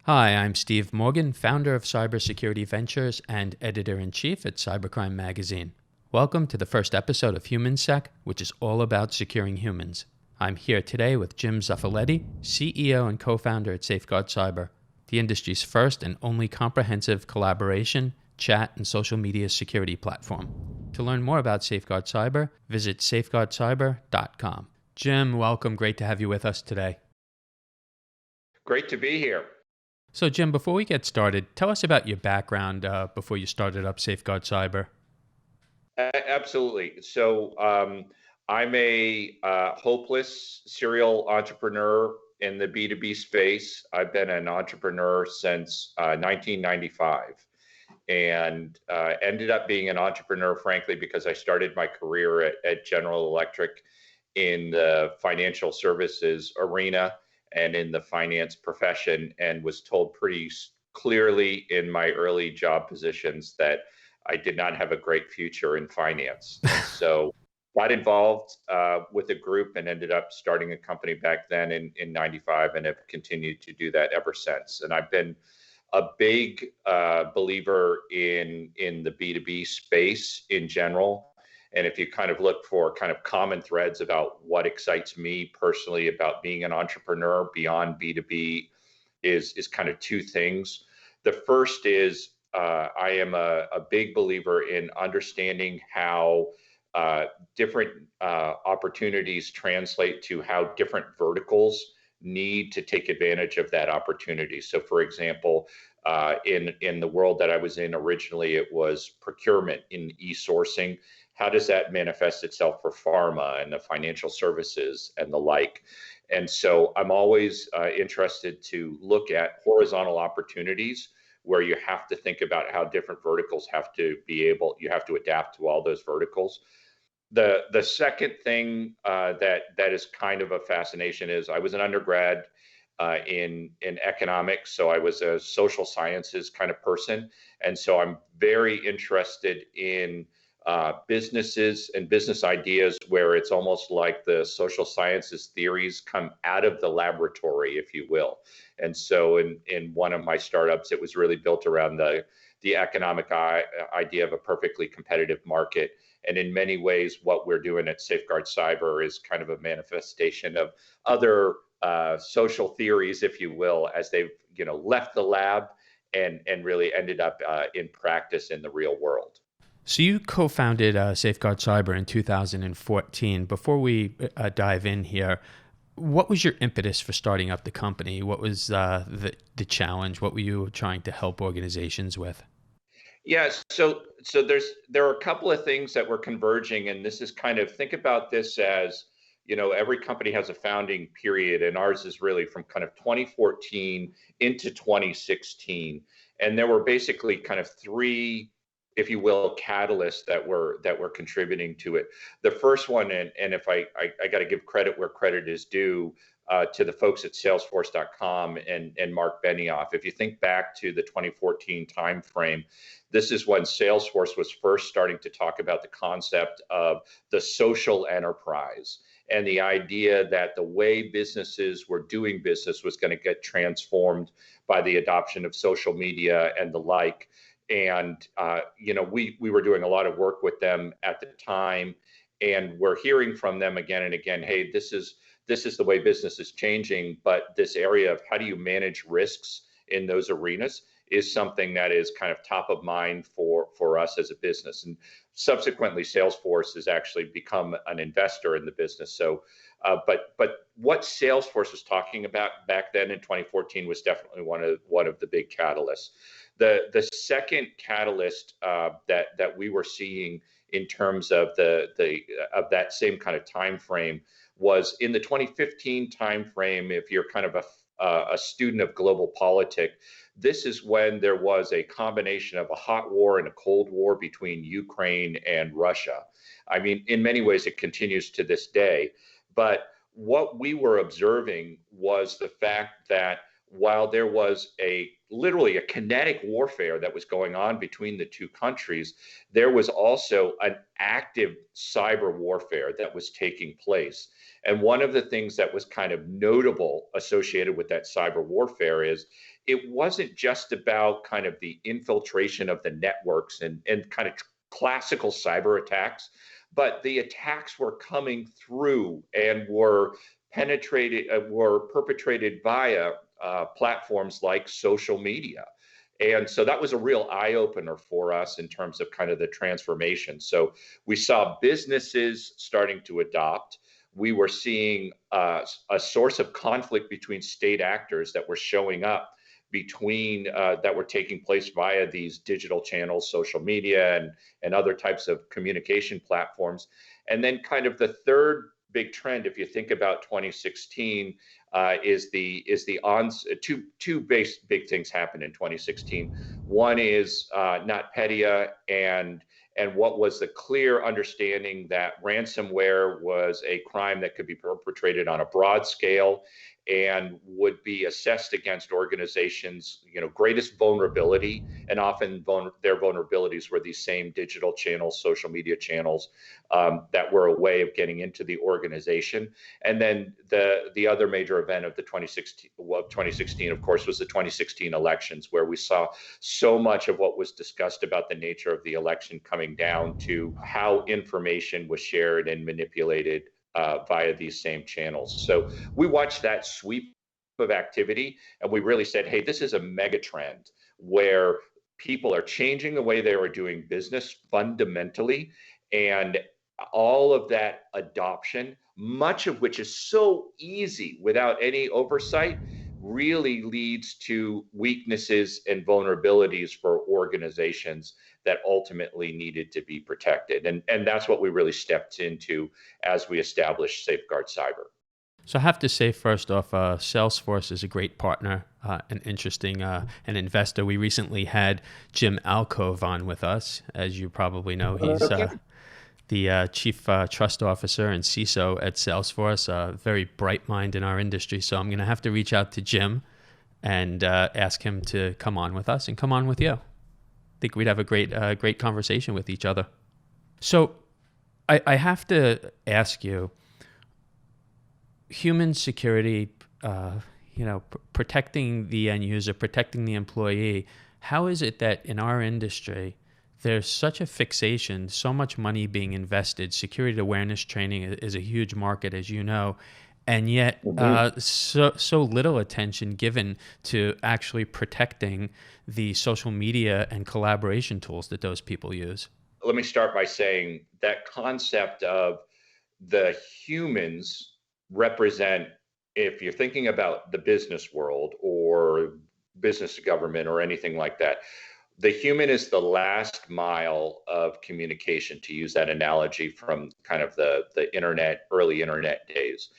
Hi, I'm Steve Morgan, founder of Cybersecurity Ventures and editor-in-chief at Cybercrime Magazine. Welcome to the first episode of HumanSec, which is all about securing humans. I'm here today with Jim Zuffoletti, CEO and co-founder at Safeguard Cyber, the industry's first and only comprehensive collaboration, chat, and social media security platform. To learn more about Safeguard Cyber, visit safeguardcyber.com. Jim, welcome. Great to have you with us today. Great to be here. So, Jim, before we get started, tell us about your background before you started up Safeguard Cyber. Absolutely. I'm a hopeless serial entrepreneur in the B2B space. I've been an entrepreneur since 1995 and ended up being an entrepreneur, frankly, because I started my career at General Electric in the financial services arena and in the finance profession, and was told pretty clearly in my early job positions that I did not have a great future in finance. And so got involved with a group and ended up starting a company back then in 95 and have continued to do that ever since. And I've been a big believer in the B2B space in general. And if you kind of look for kind of common threads about what excites me personally about being an entrepreneur beyond B2B is kind of two things. The first is I am a big believer in understanding how different opportunities translate to how different verticals need to take advantage of that opportunity. So, for example, in the world that I was in originally, it was procurement in e-sourcing. How does that manifest itself for pharma and the financial services and the like? And so I'm always interested to look at horizontal opportunities where you have to think about how different verticals have to you have to adapt to all those verticals. The second thing that is kind of a fascination is I was an undergrad in economics, so I was a social sciences kind of person, and so I'm very interested in businesses and business ideas where it's almost like the social sciences theories come out of the laboratory, if you will. And so in one of my startups, it was really built around the economic idea of a perfectly competitive market. And in many ways, what we're doing at Safeguard Cyber is kind of a manifestation of other social theories, if you will, as they've left the lab and really ended up in practice in the real world. So you co-founded Safeguard Cyber in 2014. Before we dive in here, what was your impetus for starting up the company? What was the challenge? What were you trying to help organizations with? Yes, so there are a couple of things that were converging, and this is kind of think about this as every company has a founding period, and ours is really from kind of 2014 into 2016, and there were basically kind of three, if you will, catalysts that were contributing to it. The first one, and if I got to give credit where credit is due. To the folks at Salesforce.com and Mark Benioff. If you think back to the 2014 timeframe, this is when Salesforce was first starting to talk about the concept of the social enterprise and the idea that the way businesses were doing business was going to get transformed by the adoption of social media and the like. And we were doing a lot of work with them at the time, and we're hearing from them again and again, hey, this is the way business is changing, but this area of how do you manage risks in those arenas is something that is kind of top of mind for us as a business. And subsequently, Salesforce has actually become an investor in the business. So, but what Salesforce was talking about back then in 2014 was definitely one of the big catalysts. The second catalyst that we were seeing in terms of of that same kind of time frame was in the 2015 timeframe. If you're kind of a student of global politics, this is when there was a combination of a hot war and a cold war between Ukraine and Russia. I mean, in many ways, it continues to this day. But what we were observing was the fact that while there was literally a kinetic warfare that was going on between the two countries, there was also an active cyber warfare that was taking place. And one of the things that was kind of notable associated with that cyber warfare is it wasn't just about kind of the infiltration of the networks and kind of classical cyber attacks, but the attacks were coming through and were perpetrated via platforms like social media. And so that was a real eye opener for us in terms of kind of the transformation. So we saw businesses starting to adopt. We were seeing a source of conflict between state actors that were showing up between that were taking place via these digital channels, social media, and other types of communication platforms. And then kind of the third big trend, if you think about 2016, is the on two big things happened in 2016. One is NotPetya and what was the clear understanding that ransomware was a crime that could be perpetrated on a broad scale and would be assessed against organizations, greatest vulnerability, and often their vulnerabilities were these same digital channels, social media channels, that were a way of getting into the organization. And then the other major event of the 2016, of course, was the 2016 elections, where we saw so much of what was discussed about the nature of the election coming down to how information was shared and manipulated via these same channels. So we watched that sweep of activity, and we really said, hey, this is a mega trend where people are changing the way they are doing business fundamentally. And all of that adoption, much of which is so easy without any oversight, really leads to weaknesses and vulnerabilities for organizations that ultimately needed to be protected. And that's what we really stepped into as we established Safeguard Cyber. So I have to say, first off, Salesforce is a great partner, an interesting an investor. We recently had Jim Alcove on with us. As you probably know, he's the chief trust officer and CISO at Salesforce, a very bright mind in our industry. So I'm going to have to reach out to Jim and ask him to come on with us and come on with you. I think we'd have a great conversation with each other. So I have to ask you, human security, protecting the end user, protecting the employee, how is it that in our industry, there's such a fixation, so much money being invested? Security awareness training is a huge market, as you know, and yet so little attention given to actually protecting the social media and collaboration tools that those people use. Let me start by saying that concept of the humans represent, if you're thinking about the business world or business to government or anything like that, the human is the last mile of communication, to use that analogy from kind of the internet, early internet days,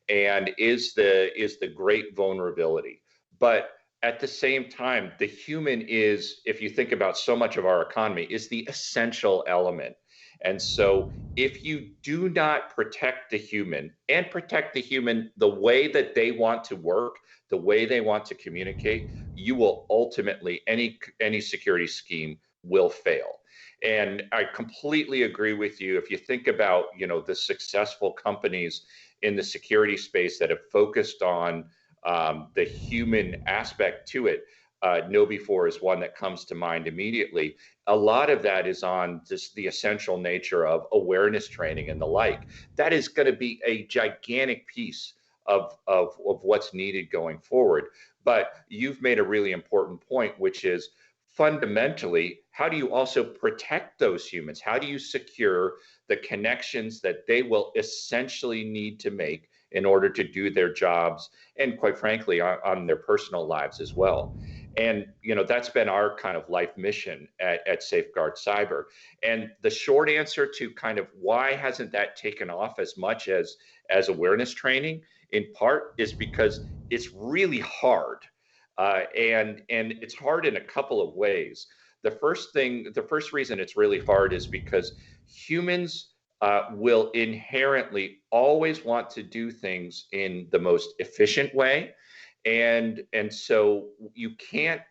and is the great vulnerability. But at the same time, the human is, if you think about so much of our economy, is the essential element. And so if you do not protect the human and protect the human the way that they want to work, the way they want to communicate, you will ultimately, any security scheme will fail. And I completely agree with you. If you think about, the successful companies in the security space that have focused on the human aspect to it, KnowBe4 is one that comes to mind immediately. A lot of that is on just the essential nature of awareness training and the like. That is going to be a gigantic piece of what's needed going forward. But you've made a really important point, which is fundamentally, how do you also protect those humans? How do you secure the connections that they will essentially need to make in order to do their jobs, and quite frankly, on their personal lives as well? And that's been our kind of life mission at Safeguard Cyber. And the short answer to kind of why hasn't that taken off as much as awareness training, in part, is because it's really hard, and it's hard in a couple of ways. The first reason it's really hard is because humans will inherently always want to do things in the most efficient way. And so you can't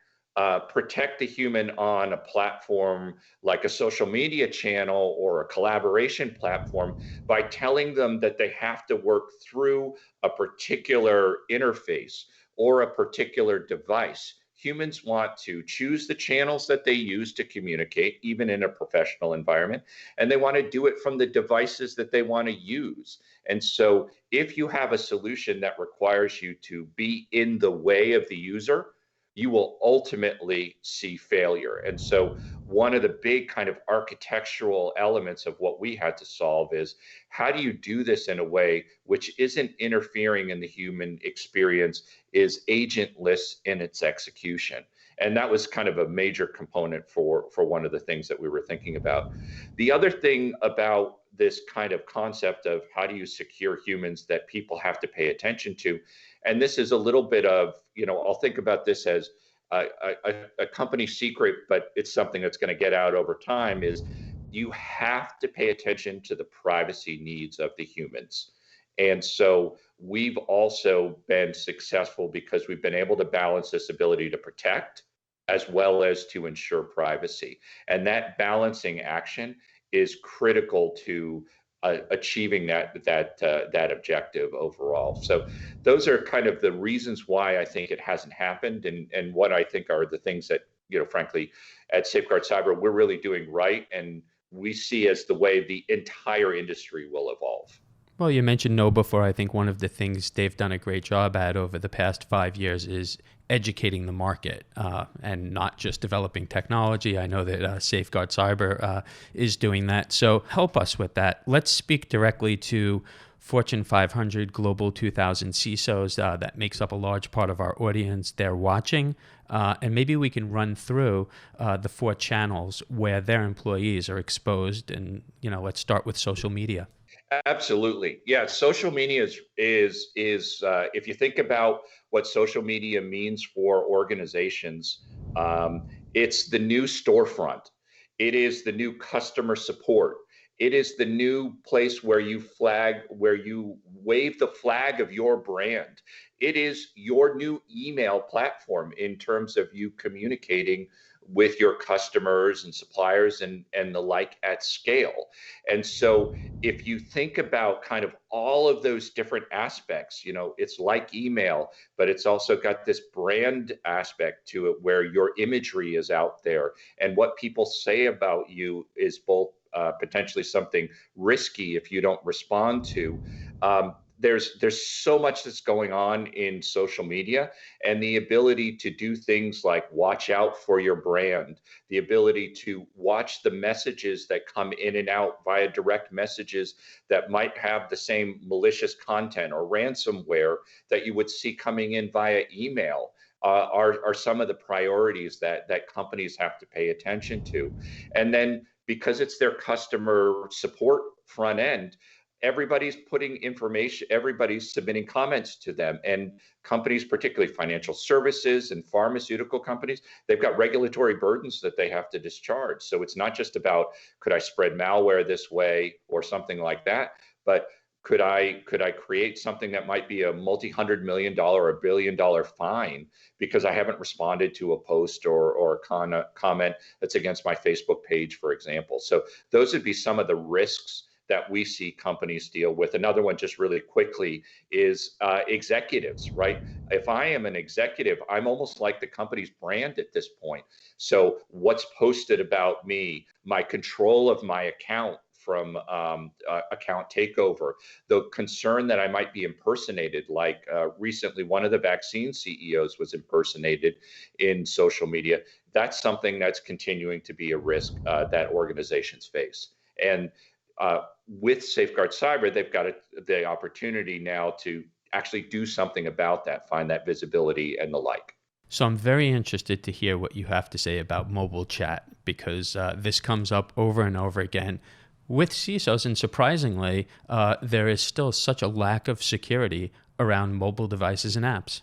protect the human on a platform like a social media channel or a collaboration platform by telling them that they have to work through a particular interface or a particular device. Humans want to choose the channels that they use to communicate, even in a professional environment, and they want to do it from the devices that they want to use. And so, if you have a solution that requires you to be in the way of the user, you will ultimately see failure. And so, one of the big kind of architectural elements of what we had to solve is how do you do this in a way which isn't interfering in the human experience, is agentless in its execution? And that was kind of a major component for one of the things that we were thinking about. The other thing about this kind of concept of how do you secure humans that people have to pay attention to, and this is a little bit of, I'll think about this as a company secret, but it's something that's going to get out over time, is you have to pay attention to the privacy needs of the humans. And so we've also been successful because we've been able to balance this ability to protect as well as to ensure privacy. And that balancing action is critical to achieving that objective overall. So those are kind of the reasons why I think it hasn't happened, and what I think are the things that, frankly, at Safeguard Cyber, we're really doing right, and we see as the way the entire industry will evolve. Well, you mentioned no before. I think one of the things they've done a great job at over the past 5 years is educating the market and not just developing technology. I know that Safeguard Cyber is doing that. So help us with that. Let's speak directly to Fortune 500, Global 2000 CISOs. That makes up a large part of our audience. They're watching. And maybe we can run through the 4 channels where their employees are exposed. And, let's start with social media. Absolutely. Yeah. Social media is if you think about what social media means for organizations, it's the new storefront. It is the new customer support. It is the new place where you wave the flag of your brand. It is your new email platform in terms of you communicating with your customers and suppliers and the like at scale. And so if you think about kind of all of those different aspects, it's like email, but it's also got this brand aspect to it where your imagery is out there, and what people say about you is both potentially something risky if you don't respond to. There's so much that's going on in social media, and the ability to do things like watch out for your brand, the ability to watch the messages that come in and out via direct messages that might have the same malicious content or ransomware that you would see coming in via email. Are some of the priorities that companies have to pay attention to. And then because it's their customer support front end, everybody's putting information, everybody's submitting comments to them. And companies, particularly financial services and pharmaceutical companies, they've got regulatory burdens that they have to discharge. So it's not just about, could I spread malware this way or something like that, but could I create something that might be a multi-$100 million or $1 billion fine because I haven't responded to a post or a comment that's against my Facebook page, for example. So those would be some of the risks that we see companies deal with. Another one, just really quickly, is executives, right? If I am an executive, I'm almost like the company's brand at this point. So what's posted about me, my control of my account from account takeover, the concern that I might be impersonated, like recently one of the vaccine CEOs was impersonated in social media. That's something that's continuing to be a risk that organizations face. And with Safeguard Cyber, they've got the opportunity now to actually do something about that, find that visibility and the like. So I'm very interested to hear what you have to say about mobile chat, because this comes up over and over again with CISOs, and surprisingly, there is still such a lack of security around mobile devices and apps.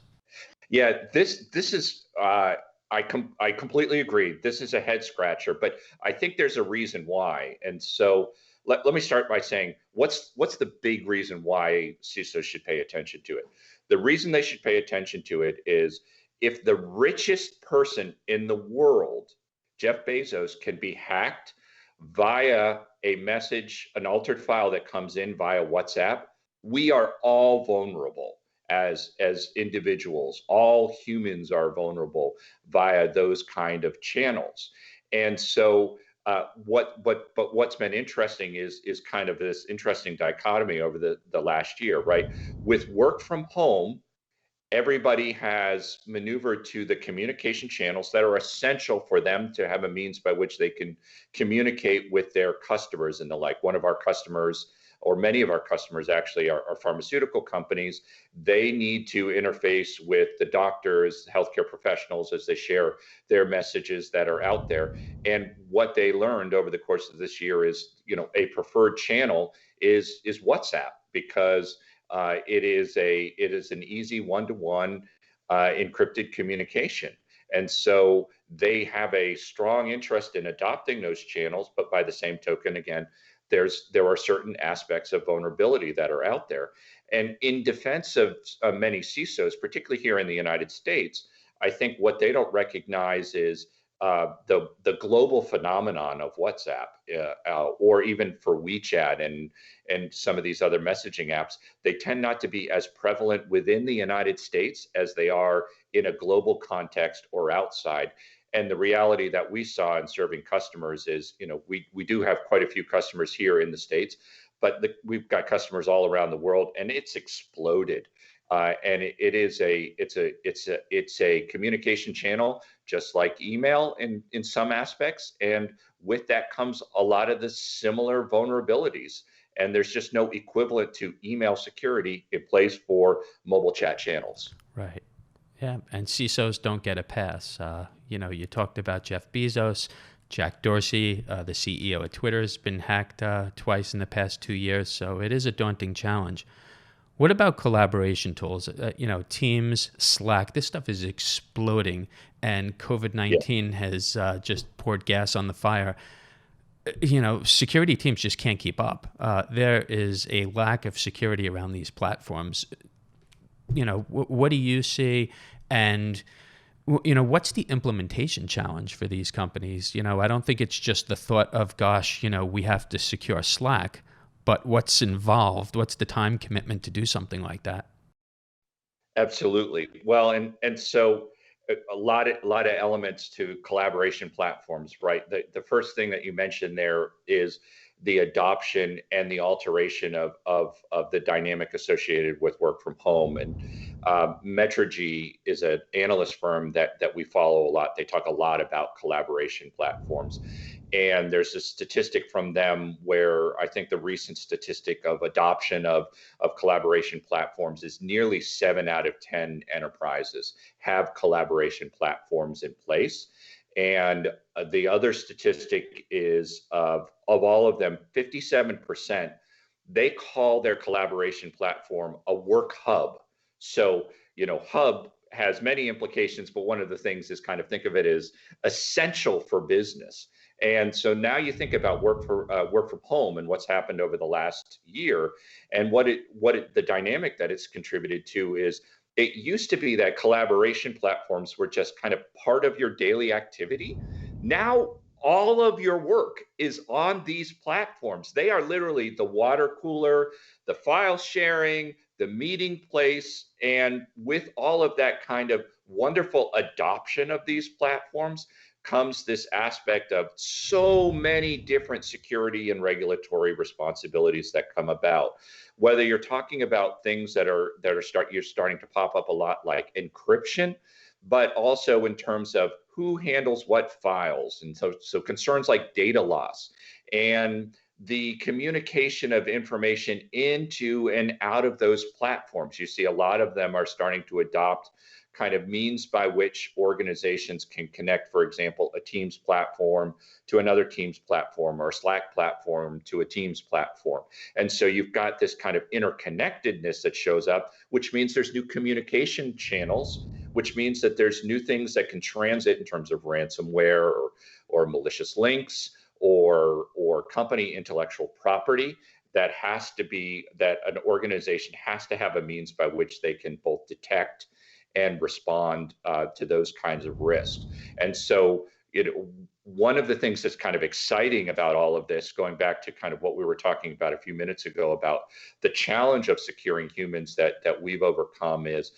Yeah, this is I completely agree. This is a head scratcher, but I think there's a reason why. And so let me start by saying what's the big reason why CISOs should pay attention to it. The reason they should pay attention to it is if the richest person in the world, Jeff Bezos, can be hacked via a message, an altered file that comes in via WhatsApp, we are all vulnerable. as individuals. All humans are vulnerable via those kind of channels. And so but what's been interesting is kind of this interesting dichotomy over the last year, right? With work from home, everybody has maneuvered to the communication channels that are essential for them to have a means by which they can communicate with their customers and the like. One of our customers, or many of our customers actually, are pharmaceutical companies. They need to interface with the doctors, healthcare professionals, as they share their messages that are out there. And what they learned over the course of this year is, a preferred channel is WhatsApp, because it is an easy one-to-one encrypted communication. And so they have a strong interest in adopting those channels, but by the same token, again, there are certain aspects of vulnerability that are out there. And in defense of many CISOs, particularly here in the United States, I think what they don't recognize is the global phenomenon of WhatsApp, or even for WeChat and some of these other messaging apps. They tend not to be as prevalent within the United States as they are in a global context or outside. And the reality that we saw in serving customers is, we do have quite a few customers here in the States, but we've got customers all around the world, and it's exploded. And it's a communication channel, just like email in some aspects. And with that comes a lot of the similar vulnerabilities. And there's just no equivalent to email security in place for mobile chat channels. Right. Yeah. And CISOs don't get a pass. You talked about Jeff Bezos. Jack Dorsey, the CEO of Twitter, has been hacked twice in the past 2 years. So it is a daunting challenge. What about collaboration tools? Teams, Slack, this stuff is exploding, and COVID-19 has just poured gas on the fire. Security teams just can't keep up. There is a lack of security around these platforms. What do you see? And, what's the implementation challenge for these companies? I don't think it's just the thought of, gosh, we have to secure Slack. But what's involved? What's the time commitment to do something like that? Absolutely. Well, and so a lot of elements to collaboration platforms, right? The first thing that you mentioned there is the adoption and the alteration of the dynamic associated with work from home. And Metrigy is an analyst firm that we follow a lot. They talk a lot about collaboration platforms. And there's a statistic from them where I think the recent statistic of adoption of collaboration platforms is nearly 7 out of 10 enterprises have collaboration platforms in place. And the other statistic is of all of them, 57%, they call their collaboration platform a work hub. So, hub has many implications, but one of the things is kind of think of it as essential for business. And so now you think about work from home and what's happened over the last year, and the dynamic that it's contributed to is, it used to be that collaboration platforms were just kind of part of your daily activity. Now all of your work is on these platforms. They are literally the water cooler, the file sharing, the meeting place. And with all of that kind of wonderful adoption of these platforms comes this aspect of so many different security and regulatory responsibilities that come about. Whether you're talking about things you're starting to pop up a lot, like encryption, but also in terms of who handles what files, and so concerns like data loss and the communication of information into and out of those platforms. You see a lot of them are starting to adopt kind of means by which organizations can connect, for example, a Teams platform to another Teams platform, or a Slack platform to a Teams platform. And so you've got this kind of interconnectedness that shows up, which means there's new communication channels, which means that there's new things that can transit in terms of ransomware or malicious links or company intellectual property that an organization has to have a means by which they can both detect and respond to those kinds of risks. And so, one of the things that's kind of exciting about all of this, going back to kind of what we were talking about a few minutes ago about the challenge of securing humans that we've overcome is,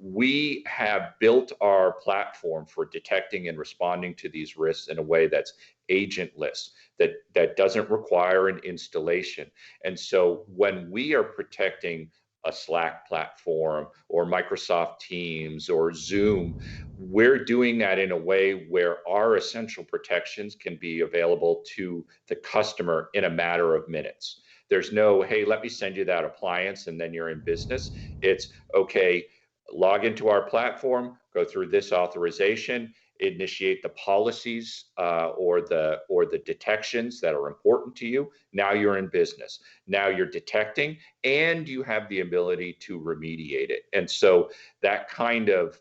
we have built our platform for detecting and responding to these risks in a way that's agentless, that doesn't require an installation. And so when we are protecting a Slack platform or Microsoft Teams or Zoom, we're doing that in a way where our essential protections can be available to the customer in a matter of minutes. There's no, hey, let me send you that appliance and then you're in business. It's okay, log into our platform, go through this authorization, initiate the policies or the detections that are important to you. Now you're in business. Now you're detecting, and you have the ability to remediate it. And so that kind of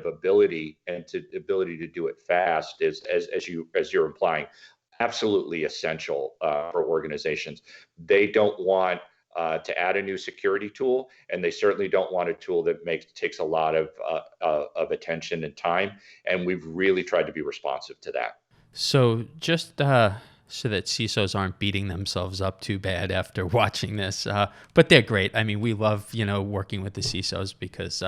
ability and ability to do it fast is, as you're implying, absolutely essential for organizations. They don't want to add a new security tool, and they certainly don't want a tool that takes a lot of attention and time. And we've really tried to be responsive to that. So just so that CISOs aren't beating themselves up too bad after watching this, but they're great. I mean, we love, working with the CISOs because,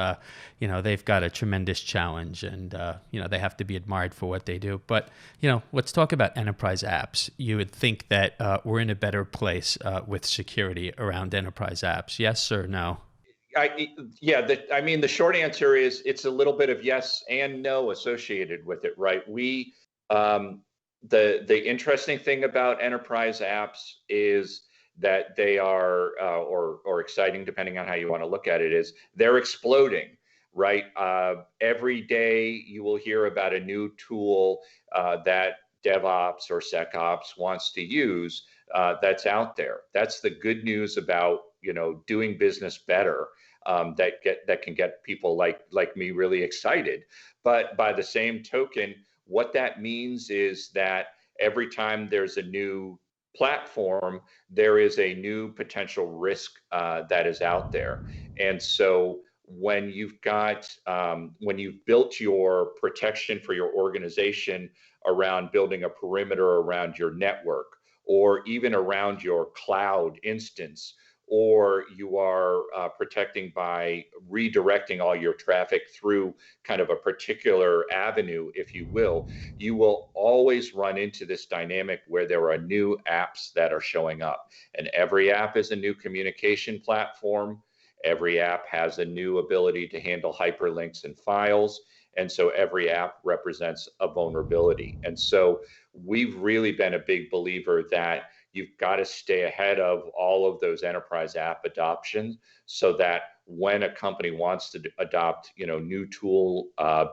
they've got a tremendous challenge and, they have to be admired for what they do. But, let's talk about enterprise apps. You would think that we're in a better place with security around enterprise apps. Yes or no? The short answer is it's a little bit of yes and no associated with it, right? Um, the interesting thing about enterprise apps is that they are, or exciting, depending on how you want to look at it, is they're exploding, right? Every day you will hear about a new tool that DevOps or SecOps wants to use that's out there. That's the good news about doing business better. That can get people like me really excited. But by the same token, what that means is that every time there's a new platform, there is a new potential risk that is out there. And so when when you've built your protection for your organization around building a perimeter around your network or even around your cloud instance, or you are protecting by redirecting all your traffic through kind of a particular avenue, if you will always run into this dynamic where there are new apps that are showing up. And every app is a new communication platform. Every app has a new ability to handle hyperlinks and files. And so every app represents a vulnerability. And so we've really been a big believer that you've got to stay ahead of all of those enterprise app adoptions so that when a company wants to adopt, new tool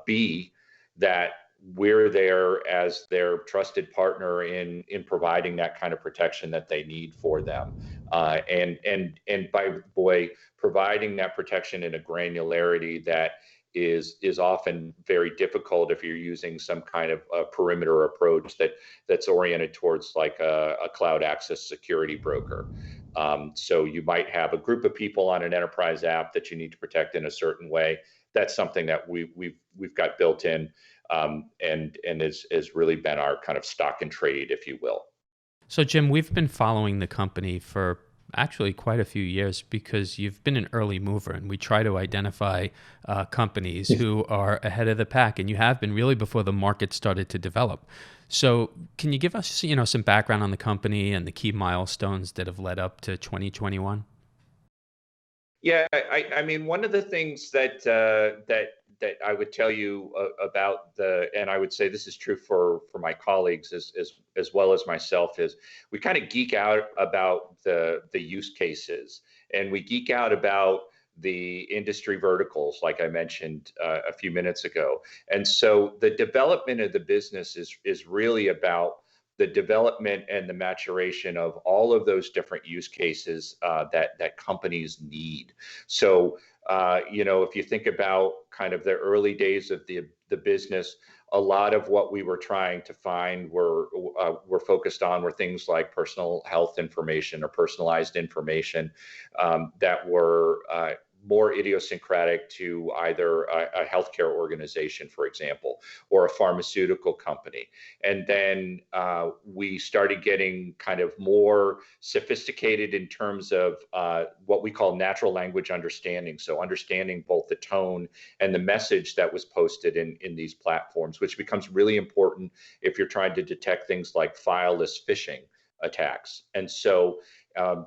B, that we're there as their trusted partner in providing that kind of protection that they need for them. And by the way, providing that protection in a granularity that is often very difficult if you're using some kind of a perimeter approach that's oriented towards like a cloud access security broker. So you might have a group of people on an enterprise app that you need to protect in a certain way. That's something that we've got built in, and has really been our kind of stock and trade, if you will. So, Jim, we've been following the company for actually quite a few years because you've been an early mover, and we try to identify companies who are ahead of the pack, and you have been really before the market started to develop. So, can you give us, some background on the company and the key milestones that have led up to 2021? Yeah, I mean, one of the things that I would tell you about and I would say this is true for my colleagues as well as myself, is we kind of geek out about the use cases, and we geek out about the industry verticals, like I mentioned a few minutes ago. And so the development of the business is really about the development and the maturation of all of those different use cases that companies need. So, if you think about kind of the early days of the business, a lot of what we were trying to find were focused on were things like personal health information or personalized information that were more idiosyncratic to either a healthcare organization, for example, or a pharmaceutical company. And then we started getting kind of more sophisticated in terms of what we call natural language understanding. So understanding both the tone and the message that was posted in these platforms, which becomes really important if you're trying to detect things like fileless phishing attacks. And so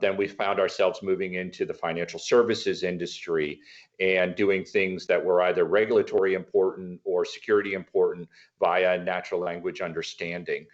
then we found ourselves moving into the financial services industry and doing things that were either regulatory important or security important via natural language understanding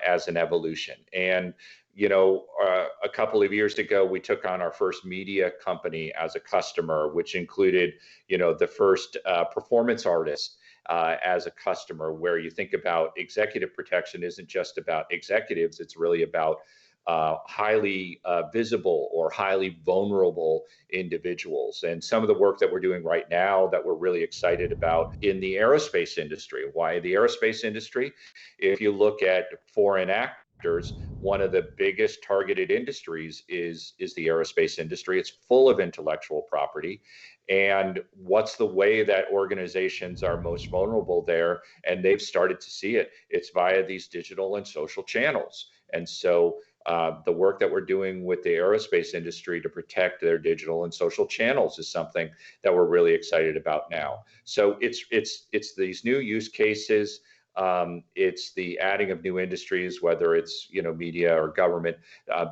as an evolution. And a couple of years ago, we took on our first media company as a customer, which included, the first performance artist as a customer, where you think about executive protection isn't just about executives, it's really about highly visible or highly vulnerable individuals. And some of the work that we're doing right now that we're really excited about in the aerospace industry. Why the aerospace industry? If you look at foreign actors, one of the biggest targeted industries is the aerospace industry. It's full of intellectual property. And what's the way that organizations are most vulnerable there? And they've started to see it. It's via these digital and social channels. And so the work that we're doing with the aerospace industry to protect their digital and social channels is something that we're really excited about now. So it's these new use cases. It's the adding of new industries, whether it's media or government.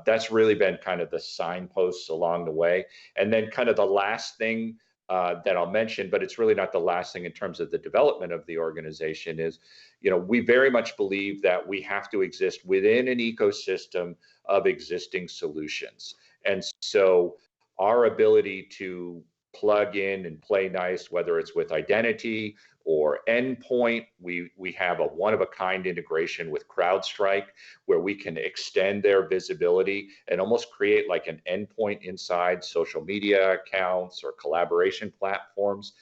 That's really been kind of the signposts along the way. And then kind of the last thing that I'll mention, but it's really not the last thing in terms of the development of the organization, is we very much believe that we have to exist within an ecosystem of existing solutions. And so our ability to plug in and play nice, whether it's with identity or endpoint, we have a one-of-a-kind integration with CrowdStrike, where we can extend their visibility and almost create like an endpoint inside social media accounts or collaboration platforms.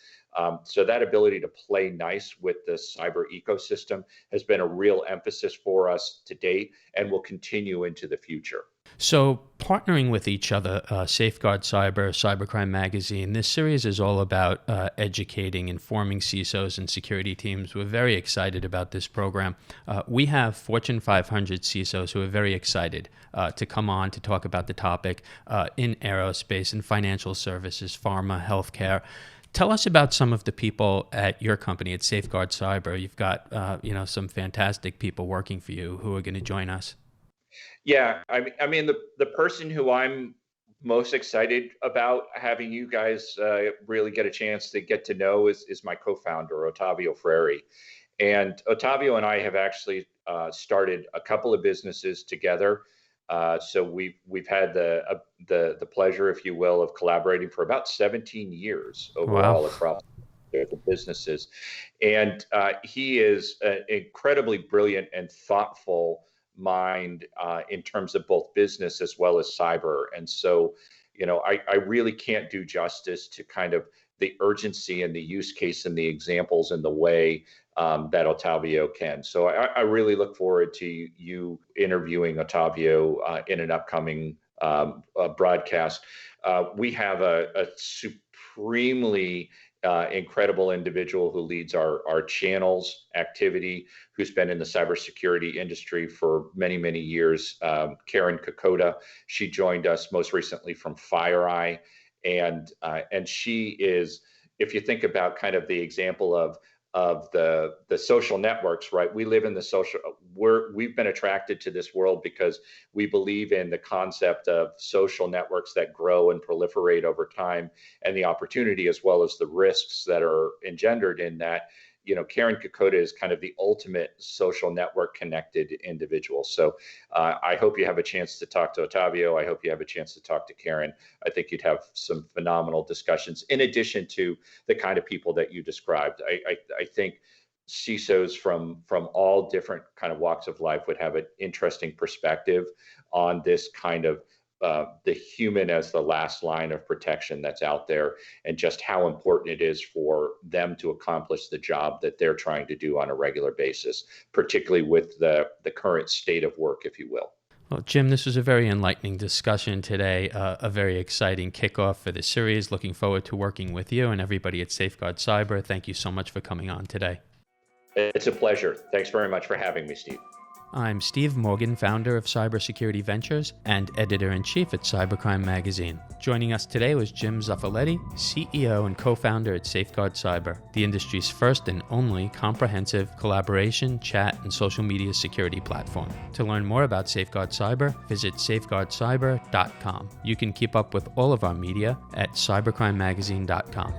So that ability to play nice with the cyber ecosystem has been a real emphasis for us to date and will continue into the future. So partnering with each other, Safeguard Cyber, Cybercrime Magazine, this series is all about educating, informing CISOs and security teams. We're very excited about this program. We have Fortune 500 CISOs who are very excited to come on to talk about the topic in aerospace and financial services, pharma, healthcare. Tell us about some of the people at your company at Safeguard Cyber. You've got some fantastic people working for you who are going to join us. Yeah, I mean the person who I'm most excited about having you guys really get a chance to get to know is my co-founder, Ottavio Freri. And Ottavio and I have actually started a couple of businesses together. So we've had the pleasure, if you will, of collaborating for about 17 years overall. Wow. Across the businesses. And he is an incredibly brilliant and thoughtful mind in terms of both business as well as cyber. And so, I really can't do justice to kind of the urgency and the use case and the examples and the way that Ottavio can. So I really look forward to you interviewing Ottavio in an upcoming broadcast. We have a supremely incredible individual who leads our channels activity, who's been in the cybersecurity industry for many, many years, Karen Kokoda. She joined us most recently from FireEye. And she is, if you think about kind of the example of the social networks, right? We live in the social, we've been attracted to this world because we believe in the concept of social networks that grow and proliferate over time, and the opportunity as well as the risks that are engendered in that. Karen Kokoda is kind of the ultimate social network connected individual. So I hope you have a chance to talk to Ottavio. I hope you have a chance to talk to Karen. I think you'd have some phenomenal discussions in addition to the kind of people that you described. I think CISOs from all different kind of walks of life would have an interesting perspective on this kind of the human as the last line of protection that's out there, and just how important it is for them to accomplish the job that they're trying to do on a regular basis, particularly with the current state of work, if you will. Well, Jim, this was a very enlightening discussion today, a very exciting kickoff for the series. Looking forward to working with you and everybody at Safeguard Cyber. Thank you so much for coming on today. It's a pleasure. Thanks very much for having me, Steve. I'm Steve Morgan, founder of Cybersecurity Ventures and editor-in-chief at Cybercrime Magazine. Joining us today was Jim Zuffoletti, CEO and co-founder at Safeguard Cyber, the industry's first and only comprehensive collaboration, chat, and social media security platform. To learn more about Safeguard Cyber, visit safeguardcyber.com. You can keep up with all of our media at cybercrimemagazine.com.